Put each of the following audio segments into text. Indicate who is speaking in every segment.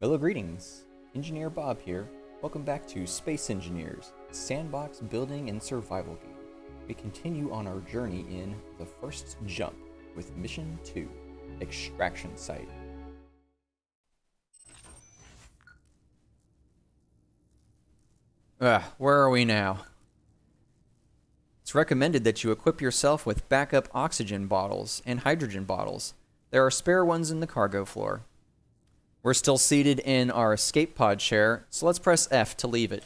Speaker 1: Hello, greetings. Engineer Bob here. Welcome back to Space Engineers, sandbox building and survival game. We continue on our journey in The First Jump with Mission 2, Extraction Site. Where are we now? It's recommended that you equip yourself with backup oxygen bottles and hydrogen bottles. There are spare ones in the cargo floor. We're still seated in our escape pod chair, so let's press F to leave it.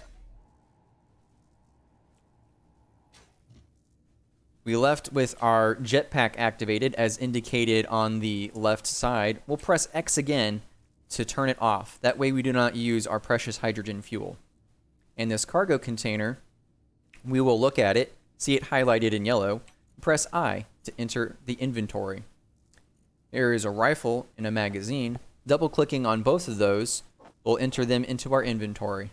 Speaker 1: We left with our jetpack activated as indicated on the left side. We'll press X again to turn it off. That way we do not use our precious hydrogen fuel. In this cargo container, we will look at it, see it highlighted in yellow, press I to enter the inventory. There is a rifle and a magazine. Double-clicking on both of those will enter them into our inventory.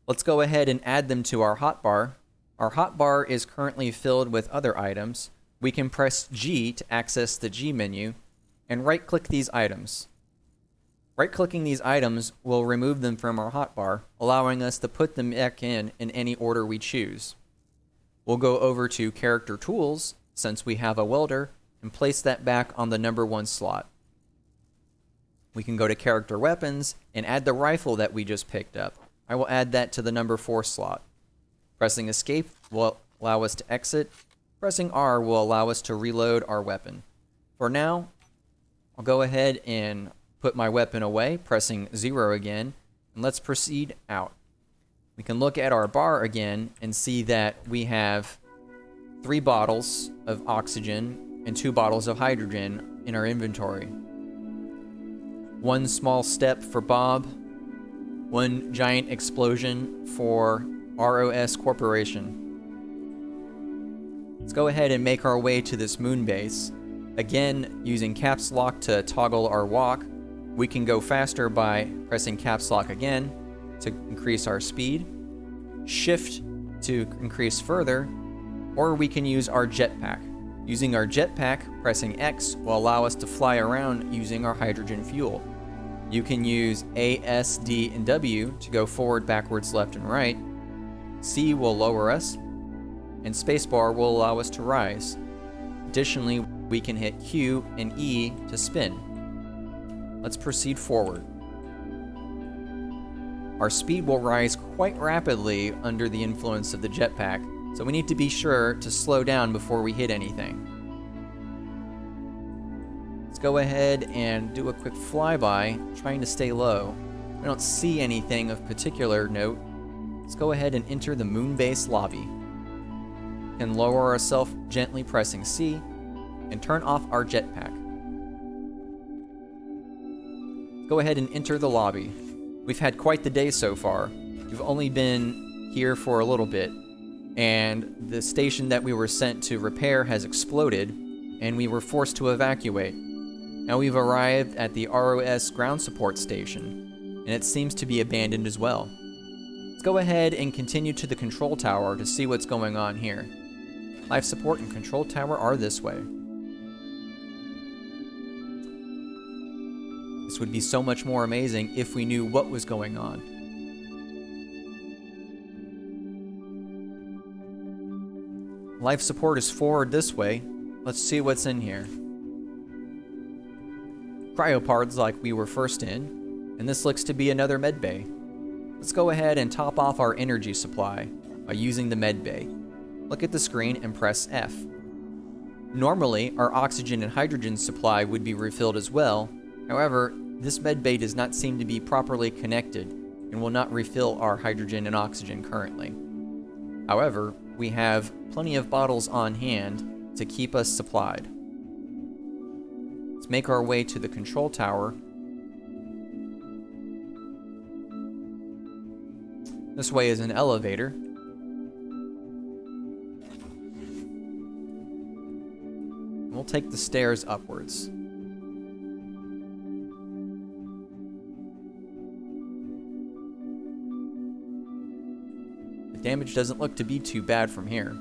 Speaker 1: Let's go ahead and add them to our hotbar. Our hotbar is currently filled with other items. We can press G to access the G menu and right-click these items. Right-clicking these items will remove them from our hotbar, allowing us to put them back in any order we choose. We'll go over to Character Tools, since we have a welder, and place that back on the number 1 slot. We can go to Character Weapons and add the rifle that we just picked up. I will add that to the number 4 slot. Pressing Escape will allow us to exit. Pressing R will allow us to reload our weapon. For now, I'll go ahead and put my weapon away, pressing 0 again, and let's proceed out. We can look at our bar again and see that we have 3 bottles of oxygen and 2 bottles of hydrogen in our inventory. 1 small step for Bob, 1 giant explosion for ROS Corporation. Let's go ahead and make our way to this moon base. Again, using caps lock to toggle our walk. We can go faster by pressing caps lock again to increase our speed, shift to increase further, or we can use our jetpack. Using our jetpack, pressing X will allow us to fly around using our hydrogen fuel. You can use A, S, D, and W to go forward, backwards, left, and right. C will lower us, and spacebar will allow us to rise. Additionally, we can hit Q and E to spin. Let's proceed forward. Our speed will rise quite rapidly under the influence of the jetpack, so we need to be sure to slow down before we hit anything. Let's go ahead and do a quick flyby, trying to stay low. I don't see anything of particular note. Let's go ahead and enter the moon base lobby. We can lower ourselves gently pressing C and turn off our jetpack. Let's go ahead and enter the lobby. We've had quite the day so far. We've only been here for a little bit, and the station that we were sent to repair has exploded, and we were forced to evacuate. Now we've arrived at the ROS ground support station, and it seems to be abandoned as well. Let's go ahead and continue to the control tower to see what's going on here. Life support and control tower are this way. This would be so much more amazing if we knew what was going on. Life support is forward this way. Let's see what's in here. Cryopods like we were first in, and this looks to be another med bay. Let's go ahead and top off our energy supply by using the med bay. Look at the screen and press F. Normally, our oxygen and hydrogen supply would be refilled as well. However, this med bay does not seem to be properly connected and will not refill our hydrogen and oxygen currently. However, we have plenty of bottles on hand to keep us supplied. Let's make our way to the control tower. This way is an elevator. We'll take the stairs upwards. The damage doesn't look to be too bad from here.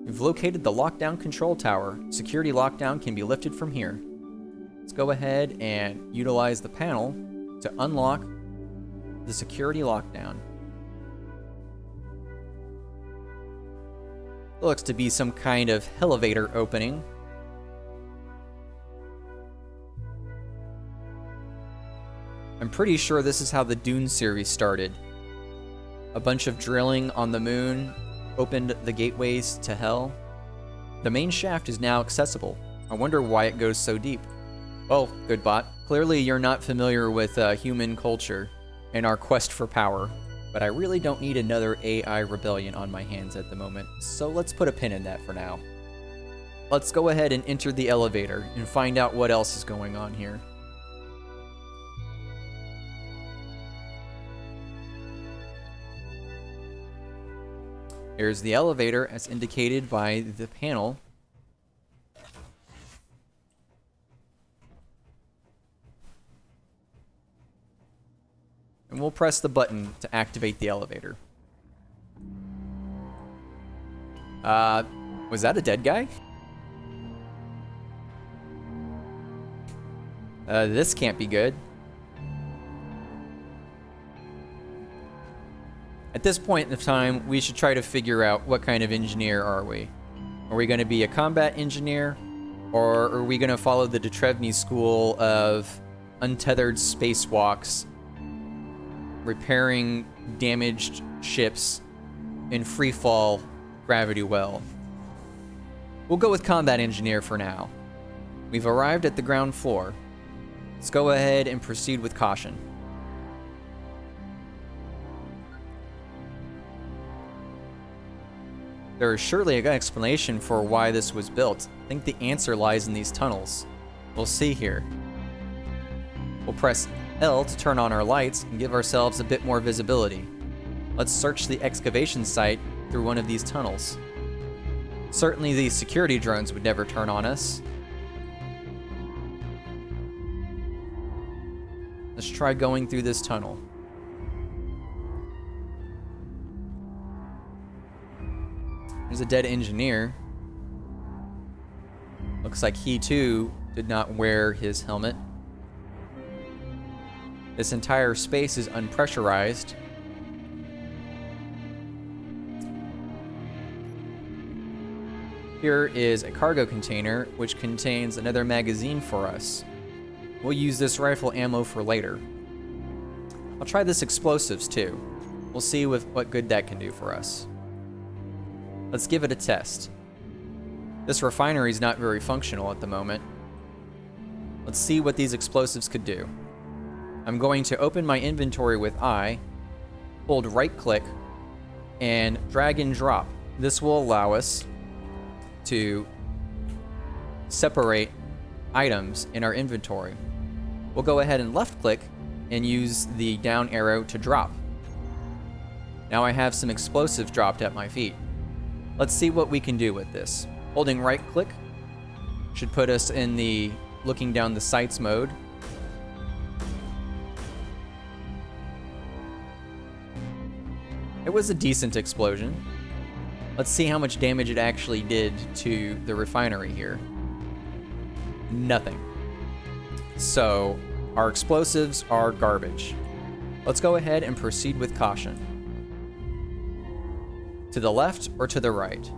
Speaker 1: We've located the lockdown control tower. Security lockdown can be lifted from here. Let's go ahead and utilize the panel to unlock the security lockdown. Looks to be some kind of elevator opening. I'm pretty sure this is how the Dune series started. A bunch of drilling on the moon opened the gateways to hell. The main shaft is now accessible. I wonder why it goes so deep. Well, good bot. Clearly you're not familiar with human culture and our quest for power, but I really don't need another AI rebellion on my hands at the moment, so let's put a pin in that for now. Let's go ahead and enter the elevator and find out what else is going on here. Here's the elevator as indicated by the panel. And we'll press the button to activate the elevator. Was that a dead guy? This can't be good. At this point in time, we should try to figure out what kind of engineer are we. Are we going to be a combat engineer? Or are we going to follow the de Trevny school of untethered spacewalks, repairing damaged ships in freefall gravity well? We'll go with combat engineer for now. We've arrived at the ground floor. Let's go ahead and proceed with caution. There is surely an explanation for why this was built. I think the answer lies in these tunnels. We'll see here. We'll press L to turn on our lights and give ourselves a bit more visibility. Let's search the excavation site through one of these tunnels. Certainly these security drones would never turn on us. Let's try going through this tunnel. There's a dead engineer. Looks like he too did not wear his helmet. This entire space is unpressurized. Here is a cargo container which contains another magazine for us. We'll use this rifle ammo for later. I'll try this explosives too. We'll see what good that can do for us. Let's give it a test. This refinery is not very functional at the moment. Let's see what these explosives could do. I'm going to open my inventory with I, hold right click, and drag and drop. This will allow us to separate items in our inventory. We'll go ahead and left click and use the down arrow to drop. Now I have some explosives dropped at my feet. Let's see what we can do with this. Holding right click should put us in the looking down the sights mode. It was a decent explosion. Let's see how much damage it actually did to the refinery here. Nothing. So our explosives are garbage. Let's go ahead and proceed with caution. To the left or to the right?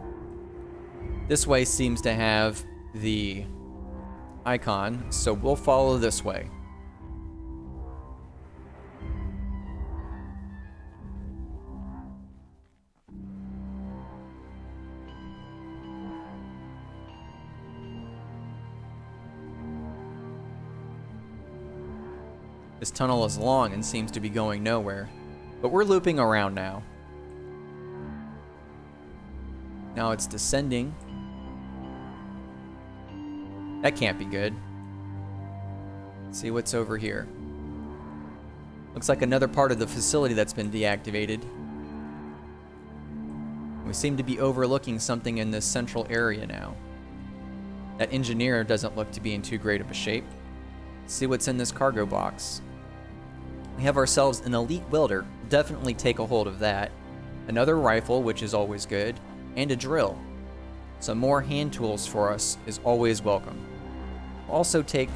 Speaker 1: This way seems to have the icon, so we'll follow this way. This tunnel is long and seems to be going nowhere, but we're looping around now. Now it's descending. That can't be good. Let's see what's over here. Looks like another part of the facility that's been deactivated. We seem to be overlooking something in this central area now. That engineer doesn't look to be in too great of a shape. Let's see what's in this cargo box. We have ourselves an elite welder. Definitely take a hold of that. Another rifle, which is always good. And a drill. Some more hand tools for us is always welcome. We'll also take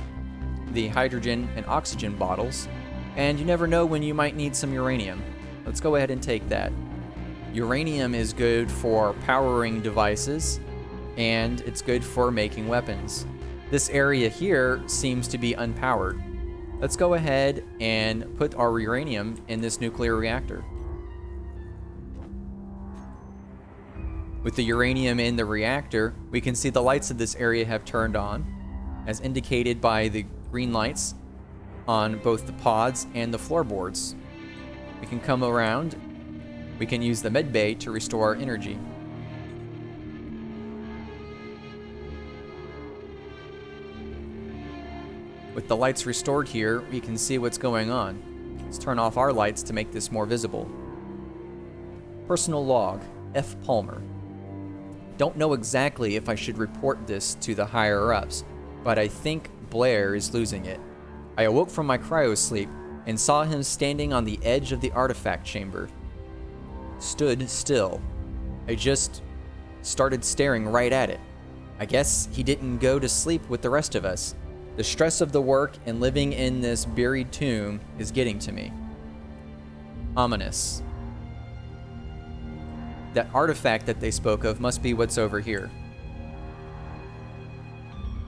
Speaker 1: the hydrogen and oxygen bottles, and you never know when you might need some uranium. Let's go ahead and take that. Uranium is good for powering devices, and it's good for making weapons. This area here seems to be unpowered. Let's go ahead and put our uranium in this nuclear reactor. With the uranium in the reactor, we can see the lights of this area have turned on, as indicated by the green lights on both the pods and the floorboards. We can come around. We can use the med bay to restore our energy. With the lights restored here, we can see what's going on. Let's turn off our lights to make this more visible. Personal log, F. Palmer. Don't know exactly if I should report this to the higher-ups, but I think Blair is losing it. I awoke from my cryosleep and saw him standing on the edge of the artifact chamber. Stood still. I just started staring right at it. I guess he didn't go to sleep with the rest of us. The stress of the work and living in this buried tomb is getting to me. Ominous. That artifact that they spoke of must be what's over here.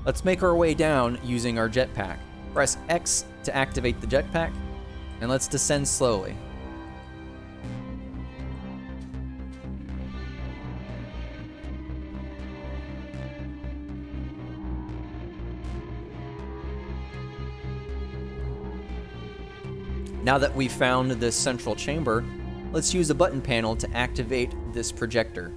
Speaker 1: Let's make our way down using our jetpack. Press X to activate the jetpack, and let's descend slowly. Now that we've found this central chamber, let's use a button panel to activate this projector.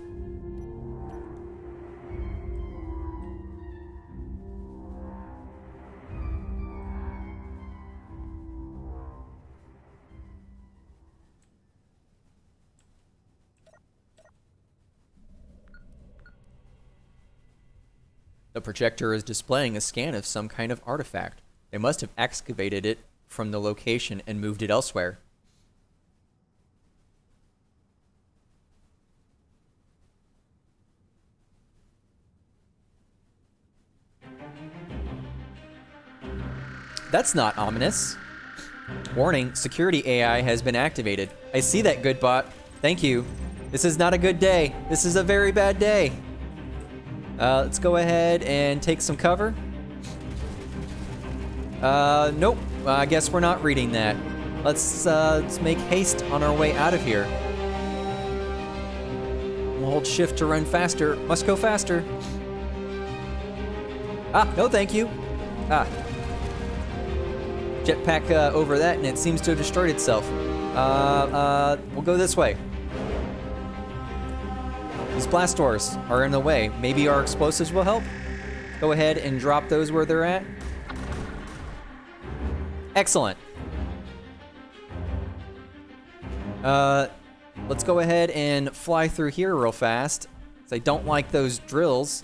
Speaker 1: The projector is displaying a scan of some kind of artifact. They must have excavated it from the location and moved it elsewhere. That's not ominous. Warning, security AI has been activated. I see that, good bot. Thank you. This is not a good day. This is a very bad day. Let's go ahead and take some cover. Nope. I guess we're not reading that. Let's make haste on our way out of here. We'll hold shift to run faster. Must go faster. Ah, no thank you. Ah. Jetpack over that, and it seems to have destroyed itself. We'll go this way. These blast doors are in the way. Maybe our explosives will help? Go ahead and drop those where they're at. Excellent. Let's go ahead and fly through here real fast, 'cause I don't like those drills,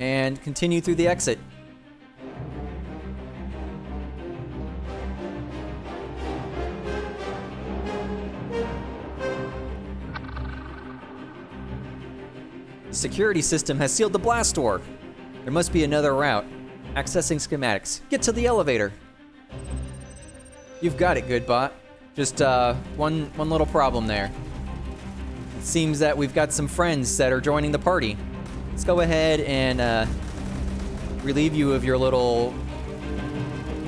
Speaker 1: and continue through the exit. The security system has sealed the blast door. There must be another route. Accessing schematics. Get to the elevator. You've got it, good bot. Just one little problem there. It seems that we've got some friends that are joining the party. Let's go ahead and relieve you of your little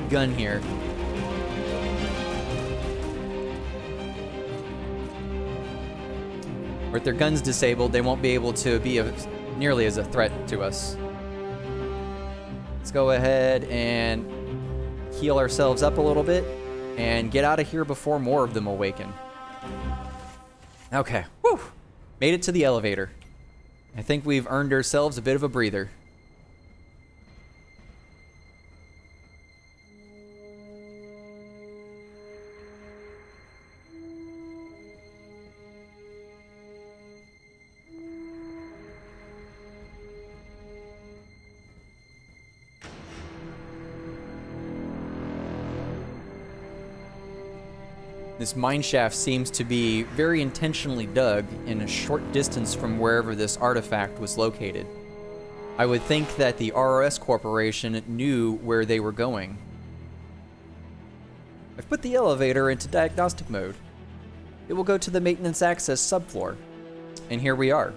Speaker 1: gun here. With their guns disabled, they won't be able to be nearly as a threat to us. Let's go ahead and heal ourselves up a little bit and get out of here before more of them awaken. Okay, whew. Made it to the elevator. I think we've earned ourselves a bit of a breather. This mine shaft seems to be very intentionally dug in a short distance from wherever this artifact was located. I would think that the ROS Corporation knew where they were going. I've put the elevator into diagnostic mode. It will go to the maintenance access subfloor. And here we are.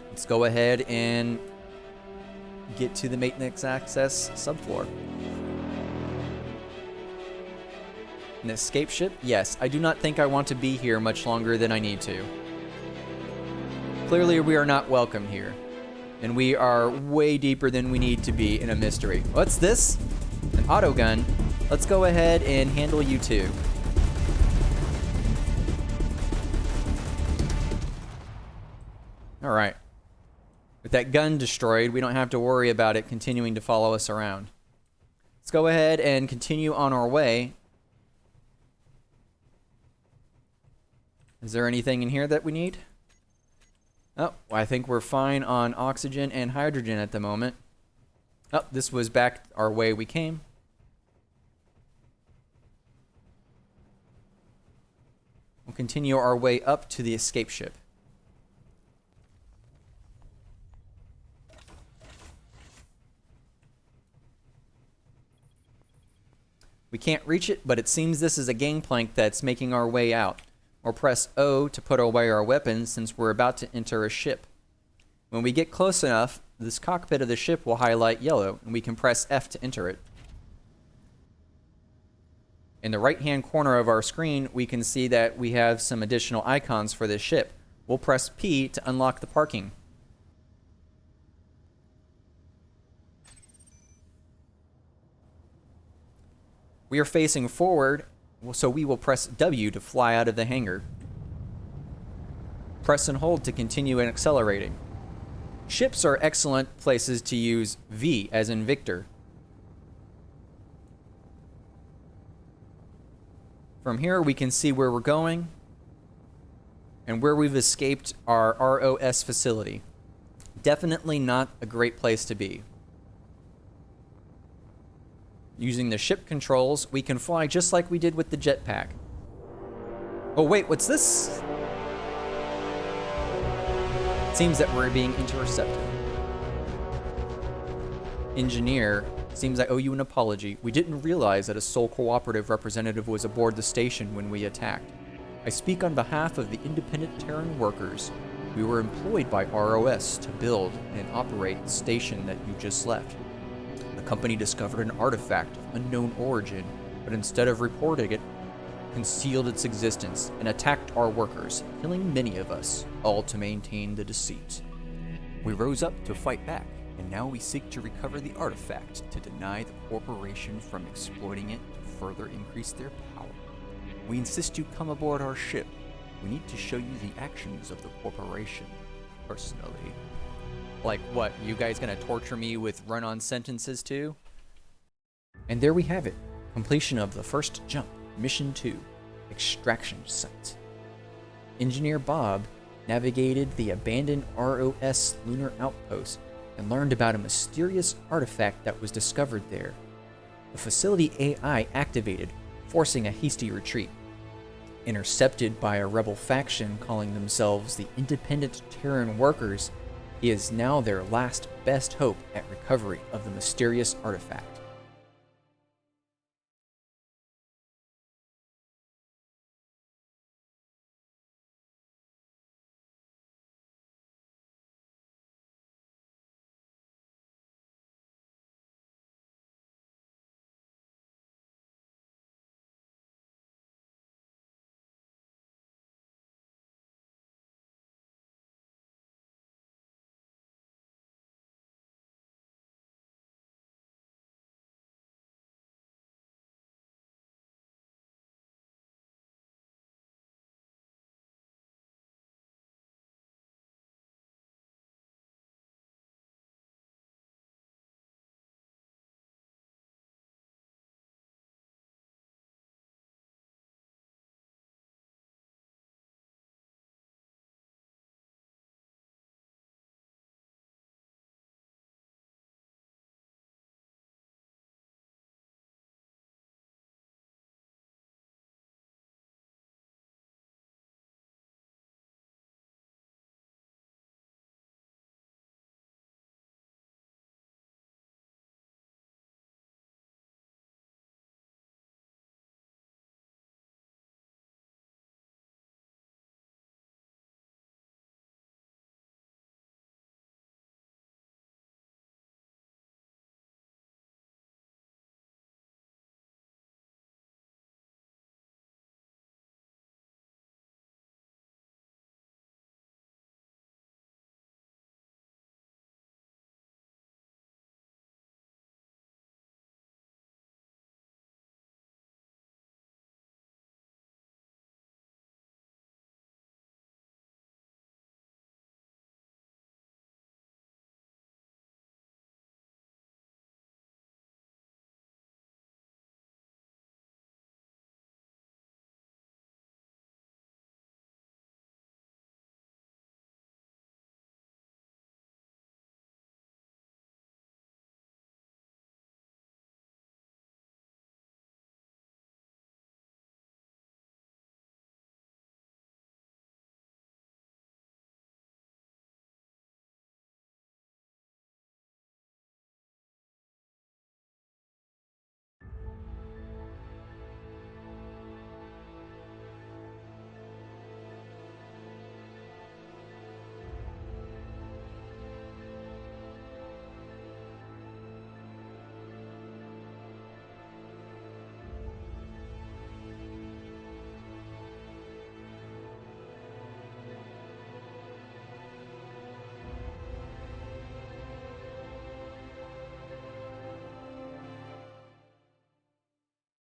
Speaker 1: Let's go ahead and get to the maintenance access subfloor. An escape ship? Yes, I do not think I want to be here much longer than I need to. Clearly we are not welcome here. And we are way deeper than we need to be in a mystery. What's this? An auto gun. Let's go ahead and handle you too. Alright. With that gun destroyed, we don't have to worry about it continuing to follow us around. Let's go ahead and continue on our way. Is there anything in here that we need? Oh, I think we're fine on oxygen and hydrogen at the moment. Oh, this was back our way we came. We'll continue our way up to the escape ship. We can't reach it, but it seems this is a gangplank that's making our way out. Or press O to put away our weapons since we're about to enter a ship. When we get close enough, this cockpit of the ship will highlight yellow, and we can press F to enter it. In the right-hand corner of our screen, we can see that we have some additional icons for this ship. We'll press P to unlock the parking. We are facing forward, so we will press W to fly out of the hangar. Press and hold to continue and accelerating. Ships are excellent places to use V, as in Victor. From here we can see where we're going and where we've escaped our ROS facility. Definitely not a great place to be. Using the ship controls, we can fly just like we did with the jetpack. Oh wait, what's this? It seems that we're being intercepted. Engineer, seems I owe you an apology. We didn't realize that a Sol Cooperative representative was aboard the station when we attacked. I speak on behalf of the independent Terran workers. We were employed by ROS to build and operate the station that you just left. The company discovered an artifact of unknown origin, but instead of reporting it, concealed its existence and attacked our workers, killing many of us, all to maintain the deceit. We rose up to fight back, and now we seek to recover the artifact to deny the corporation from exploiting it to further increase their power. We insist you come aboard our ship. We need to show you the actions of the corporation, personally. Like what, you guys gonna torture me with run-on sentences too? And there we have it. Completion of the first jump, Mission 2, Extraction Site. Engineer Bob navigated the abandoned ROS lunar outpost and learned about a mysterious artifact that was discovered there. The facility AI activated, forcing a hasty retreat. Intercepted by a rebel faction calling themselves the Independent Terran Workers, he is now their last best hope at recovery of the mysterious artifact.